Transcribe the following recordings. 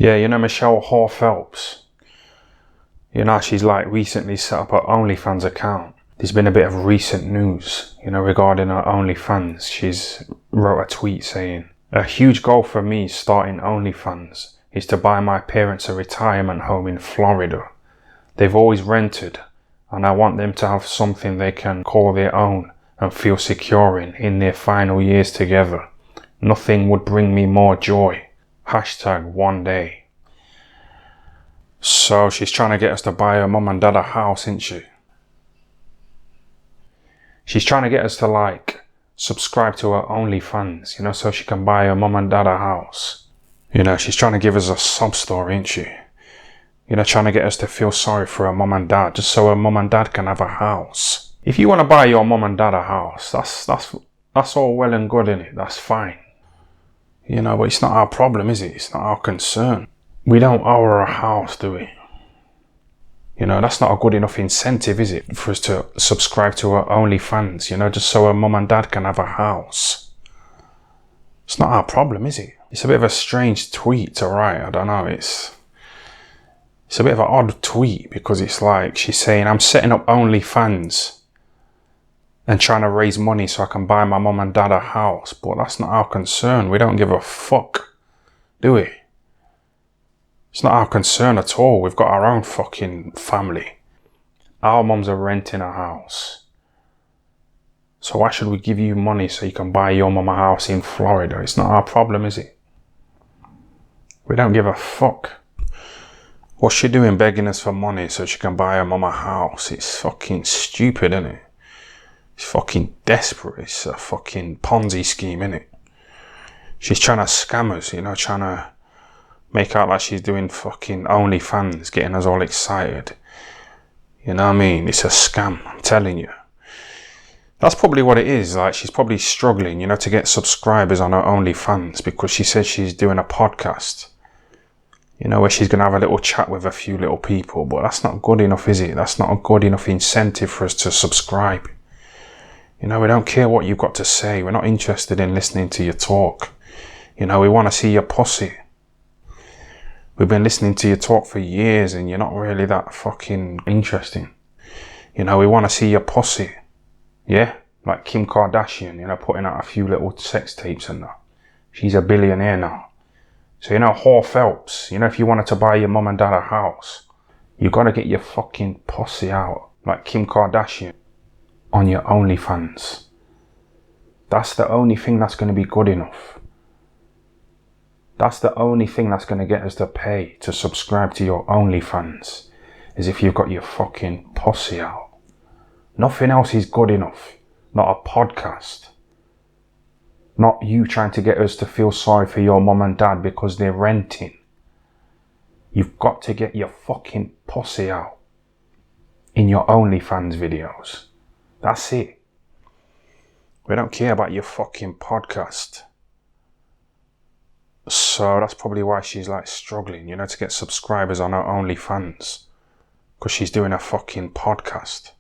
Yeah, you know Michelle Phelps. You know, she's like recently set up her OnlyFans account. There's been a bit of recent news, regarding her OnlyFans. She's wrote a tweet saying, "A huge goal for me starting OnlyFans is to buy my parents a retirement home in Florida. They've always rented, and I want them to have something they can call their own and feel secure in their final years together. Nothing would bring me more joy. #one day." So she's trying to get us to buy her mum and dad a house, isn't she? She's trying to get us to subscribe to her OnlyFans, so she can buy her mum and dad a house. She's trying to give us a sob story, isn't she? Trying to get us to feel sorry for her mum and dad, just so her mum and dad can have a house. If you want to buy your mum and dad a house, that's all well and good, innit? That's fine. But it's not our problem, is it? It's not our concern. We don't owe her a house, do we? That's not a good enough incentive, is it? For us to subscribe to her OnlyFans, just so her mum and dad can have a house. It's not our problem, is it? It's a bit of a strange tweet to write. I don't know. It's a bit of an odd tweet because it's like she's saying, "I'm setting up OnlyFans and trying to raise money so I can buy my mum and dad a house." But that's not our concern. We don't give a fuck, do we? It's not our concern at all. We've got our own fucking family. Our mums are renting a house. So why should we give you money so you can buy your mum a house in Florida? It's not our problem, is it? We don't give a fuck. What's she doing begging us for money so she can buy her mum a house? It's fucking stupid, isn't it? It's fucking desperate. It's a fucking Ponzi scheme, innit? She's trying to scam us, trying to make out like she's doing fucking OnlyFans, getting us all excited. You know what I mean? It's a scam, I'm telling you. That's probably what it is. She's probably struggling, to get subscribers on her OnlyFans because she says she's doing a podcast, where she's going to have a little chat with a few little people. But that's not good enough, is it? That's not a good enough incentive for us to subscribe. We don't care what you've got to say. We're not interested in listening to your talk. We want to see your pussy. We've been listening to you talk for years and you're not really that fucking interesting. We want to see your pussy. Yeah? Like Kim Kardashian, putting out a few little sex tapes and that. She's a billionaire now. So, Whore Phelps, if you wanted to buy your mum and dad a house, you got to get your fucking pussy out. Like Kim Kardashian on your OnlyFans. That's the only thing that's going to be good enough. That's the only thing that's going to get us to pay to subscribe to your OnlyFans, is if you've got your fucking pussy out. Nothing else is good enough. Not a podcast. Not you trying to get us to feel sorry for your mum and dad because they're renting. You've got to get your fucking pussy out in your OnlyFans videos. That's it. We don't care about your fucking podcast. So that's probably why she's struggling, to get subscribers on her OnlyFans. Because she's doing a fucking podcast.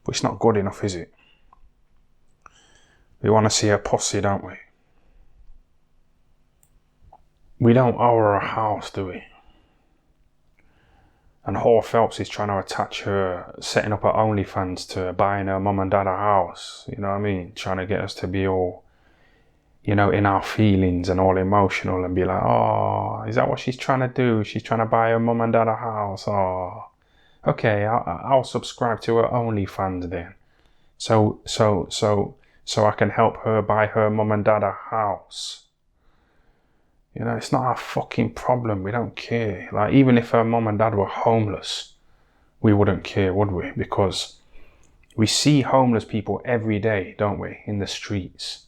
But it's not good enough, is it? We want to see her pussy, don't we? We don't owe her a house, do we? And Whore Phelps is trying to attach her setting up her OnlyFans to buying her mum and dad a house. You know what I mean? Trying to get us to be all, in our feelings and all emotional and be like, "Oh, is that what she's trying to do? She's trying to buy her mum and dad a house. Oh, okay, I'll subscribe to her OnlyFans then. So I can help her buy her mum and dad a house." It's not our fucking problem. We don't care. Even if her mum and dad were homeless, we wouldn't care, would we? Because we see homeless people every day, don't we? In the streets.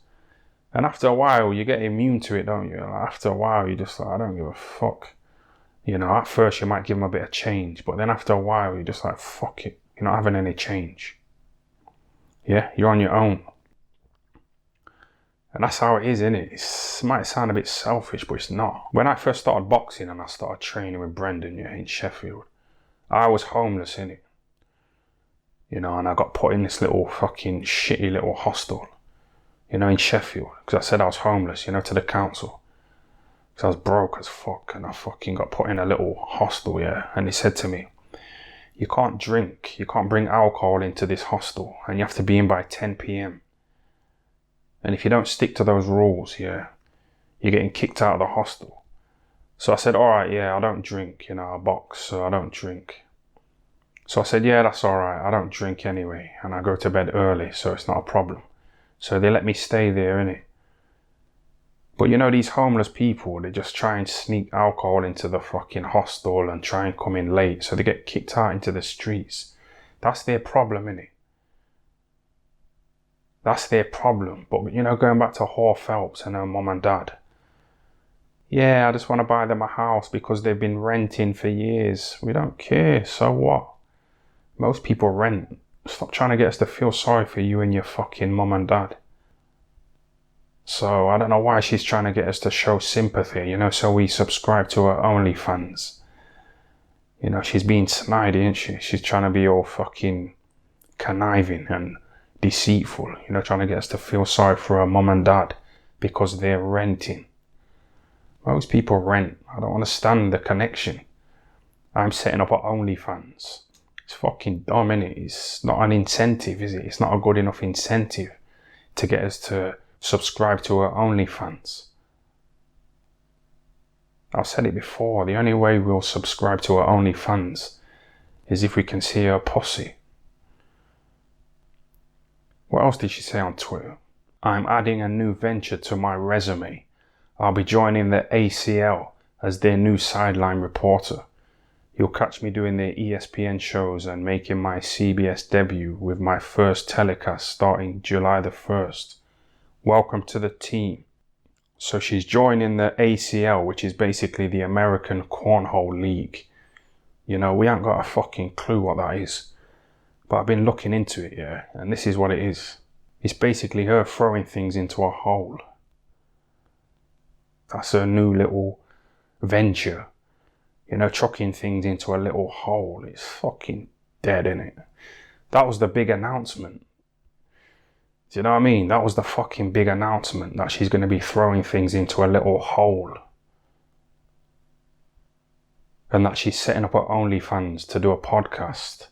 And after a while, you get immune to it, don't you? After a while, you're just I don't give a fuck. At first you might give them a bit of change, but then after a while, you're just fuck it. You're not having any change. Yeah? You're on your own. And that's how it is, innit? It might sound a bit selfish, but it's not. When I first started boxing and I started training with Brendan, in Sheffield, I was homeless, innit? And I got put in this little fucking shitty little hostel. In Sheffield, because I said I was homeless, to the council. because I was broke as fuck, and I fucking got put in a little hostel, yeah. And they said to me, you can't drink, you can't bring alcohol into this hostel, and you have to be in by 10 p.m. And if you don't stick to those rules, yeah, you're getting kicked out of the hostel. So I said, all right, yeah, I don't drink, I box, so I don't drink. So I said, yeah, that's all right, I don't drink anyway, and I go to bed early, so it's not a problem. So they let me stay there, innit? But these homeless people, they just try and sneak alcohol into the fucking hostel and try and come in late, so they get kicked out into the streets. That's their problem, innit? That's their problem. But, going back to Phelps and her mum and dad. Yeah, I just want to buy them a house because they've been renting for years. We don't care, so what? Most people rent. Stop trying to get us to feel sorry for you and your fucking mum and dad. So I don't know why she's trying to get us to show sympathy, so we subscribe to her OnlyFans. She's being snide, isn't she? She's trying to be all fucking conniving and deceitful, trying to get us to feel sorry for her mum and dad because they're renting. Most people rent. I don't understand the connection. I'm setting up an OnlyFans. It's fucking dumb, innit? It's not an incentive, is it? It's not a good enough incentive to get us to subscribe to her OnlyFans. I've said it before, the only way we'll subscribe to her OnlyFans is if we can see her pussy. What else did she say on Twitter? I'm adding a new venture to my resume. I'll be joining the ACL as their new sideline reporter. You'll catch me doing their ESPN shows and making my CBS debut with my first telecast starting July the 1st. Welcome to the team. So she's joining the ACL, which is basically the American Cornhole League. We ain't got a fucking clue what that is. But I've been looking into it, yeah, and this is what it is. It's basically her throwing things into a hole. That's her new little venture. Chucking things into a little hole. It's fucking dead, innit? That was the big announcement. Do you know what I mean? That was the fucking big announcement, that she's going to be throwing things into a little hole. And that she's setting up her OnlyFans to do a podcast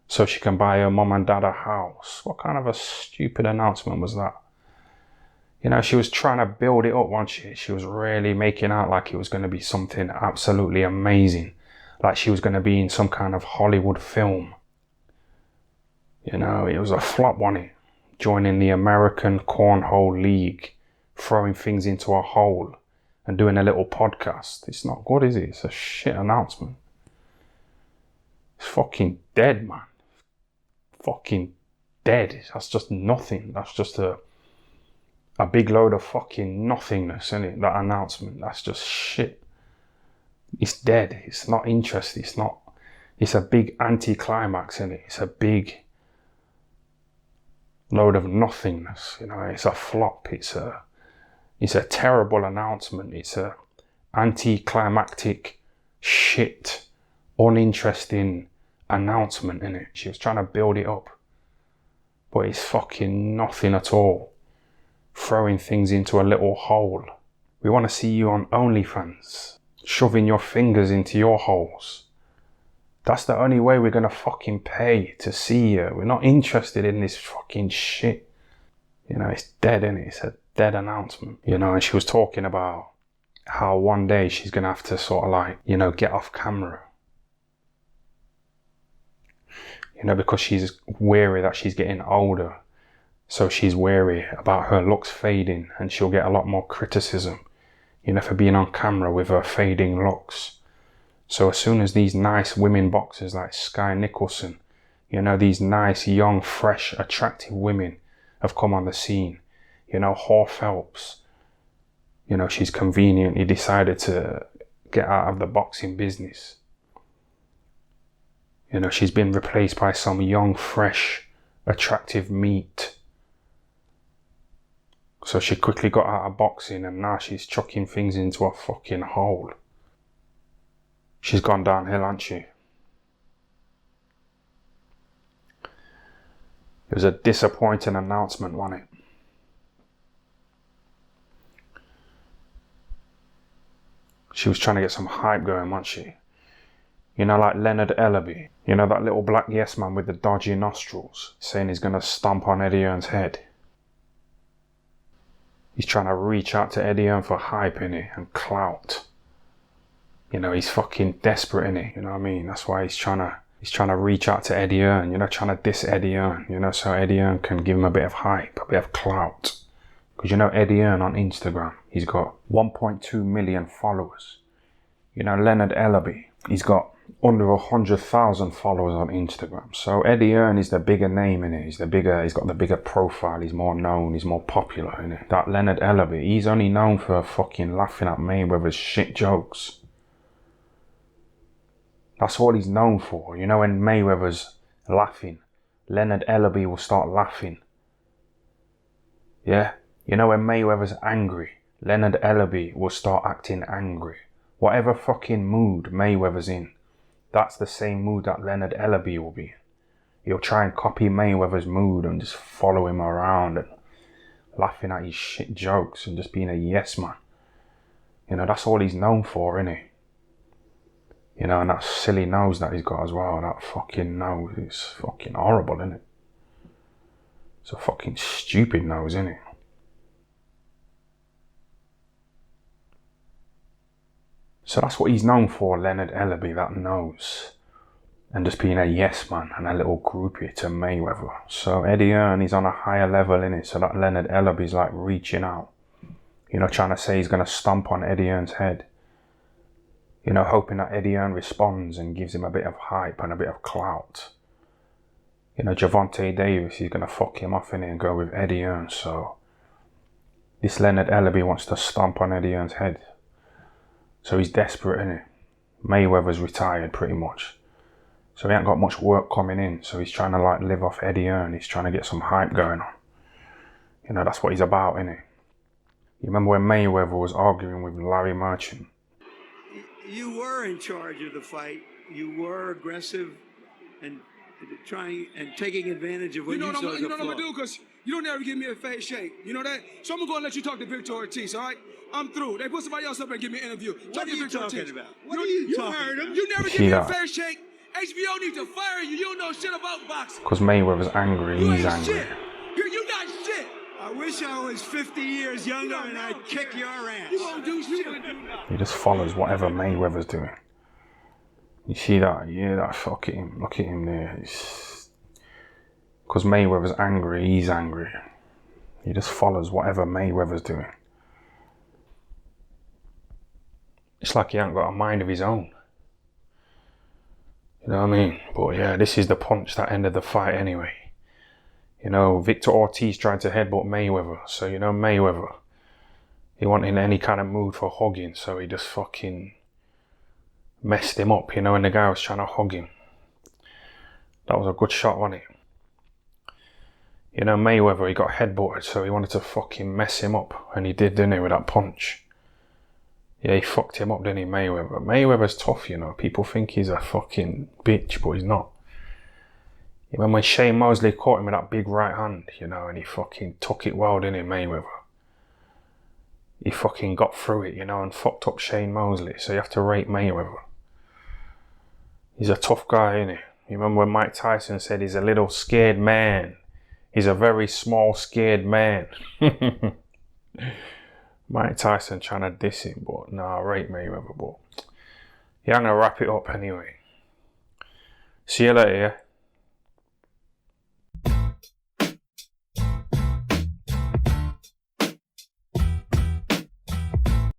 so she can buy her mum and dad a house. What kind of a stupid announcement was that? She was trying to build it up, wasn't she? She was really making out like it was going to be something absolutely amazing. Like she was going to be in some kind of Hollywood film. It was a flop, wasn't it? Joining the American Cornhole League, throwing things into a hole and doing a little podcast. It's not good, is it? It's a shit announcement. It's fucking dead, man. Fucking dead. That's just nothing. That's just a big load of fucking nothingness, isn't it? That announcement. That's just shit. It's dead. It's not interesting. It's a big anti-climax, isn't it? It's a big load of nothingness. It's a flop. It's a terrible announcement. It's a anti-climactic shit, uninteresting announcement, innit? She was trying to build it up, but it's fucking nothing at all. Throwing things into a little hole. We want to see you on OnlyFans, shoving your fingers into your holes. That's the only way we're going to fucking pay to see you. We're not interested in this fucking shit. It's dead, innit? It's a dead announcement. And she was talking about how one day she's going to have to sort of get off camera. Because she's wary that she's getting older. So she's wary about her looks fading, and she'll get a lot more criticism, for being on camera with her fading looks. So as soon as these nice women boxers like Sky Nicholson, these nice, young, fresh, attractive women have come on the scene, Phelps, she's conveniently decided to get out of the boxing business. She's been replaced by some young, fresh, attractive meat. So she quickly got out of boxing, and now she's chucking things into a fucking hole. She's gone downhill, hasn't she? It was a disappointing announcement, wasn't it? She was trying to get some hype going, wasn't she? You know, like Leonard Ellaby. You know, that little black yes man with the dodgy nostrils, saying he's going to stomp on Eddie Hearn's head. He's trying to reach out to Eddie Hearn for hype, innit, and clout. You know, he's fucking desperate, innit, you know what I mean? That's why he's trying to reach out to Eddie Hearn, you know, trying to diss Eddie Hearn, you know, so Eddie Hearn can give him a bit of hype, a bit of clout. Because you know Eddie Hearn on Instagram, he's got 1.2 million followers. You know, Leonard Ellaby, he's got under 100,000 followers on Instagram. So Eddie Hearn is the bigger name, innit? He's got the bigger profile, he's more known, he's more popular, innit? That Leonard Ellaby, he's only known for fucking laughing at Mayweather's shit jokes. That's all he's known for. You know, when Mayweather's laughing, Leonard Ellaby will start laughing. Yeah? You know, when Mayweather's angry, Leonard Ellaby will start acting angry. Whatever fucking mood Mayweather's in, that's the same mood that Leonard Ellaby will be in. He'll try and copy Mayweather's mood and just follow him around and laughing at his shit jokes and just being a yes man. You know, that's all he's known for, innit? You know, and that silly nose that he's got as well, that fucking nose is fucking horrible, innit? It's a fucking stupid nose, innit? So that's what he's known for, Leonard Ellaby, that nose. And just being a yes man and a little groupie to Mayweather. So Eddie Hearn is on a higher level, innit? So that Leonard Ellaby's like reaching out. You know, trying to say he's going to stomp on Eddie Hearn's head. You know, hoping that Eddie Hearn responds and gives him a bit of hype and a bit of clout. You know, Gervonta Davis, he's going to fuck him off in it and go with Eddie Hearn. So this Leonard Ellaby wants to stomp on Eddie Hearn's head. So he's desperate, innit? Mayweather's retired pretty much. So he ain't got much work coming in. So he's trying to like live off Eddie Hearn. He's trying to get some hype going on. You know, that's what he's about, innit? You remember when Mayweather was arguing with Larry Merchant? You were in charge of the fight. You were aggressive and trying and taking advantage of what you saw as a flaw. You know what I'm gonna do? Because you don't ever give me a fair shake. You know that? So I'm gonna let you talk to Victor Ortiz, all right? I'm through. They put somebody else up and give me an interview. What are you talking about? What are you talking about? You never give me a fair shake. HBO needs to fire you. You don't know shit about boxing. Because Mayweather's angry, he's angry. Shit. You're not shit. I wish I was 50 years younger and I'd kick your ass. You won't do shit. He just follows whatever Mayweather's doing. You see that? Yeah, that fuck at him. Look at him there. Because Mayweather's angry, he's angry. He just follows whatever Mayweather's doing. It's like he ain't got a mind of his own. You know what I mean? But yeah, this is the punch that ended the fight anyway. You know, Victor Ortiz tried to headbutt Mayweather. So, you know, Mayweather, he wasn't in any kind of mood for hugging. So he just fucking messed him up, you know, and the guy was trying to hug him. That was a good shot, wasn't it? You know, Mayweather, he got headbutted, so he wanted to fucking mess him up. And he did, didn't he, with that punch. Yeah, he fucked him up, didn't he, Mayweather? Mayweather's tough, you know. People think he's a fucking bitch, but he's not. You remember when Shane Mosley caught him with that big right hand, you know, and he fucking took it well, didn't he, Mayweather? He fucking got through it, you know, and fucked up Shane Mosley. So you have to rate Mayweather. He's a tough guy, isn't he? You remember when Mike Tyson said he's a little scared man? He's a very small, scared man. Mike Tyson trying to diss him, but nah, I rate Mayweather, but yeah, I'm going to wrap it up anyway. See you later, yeah?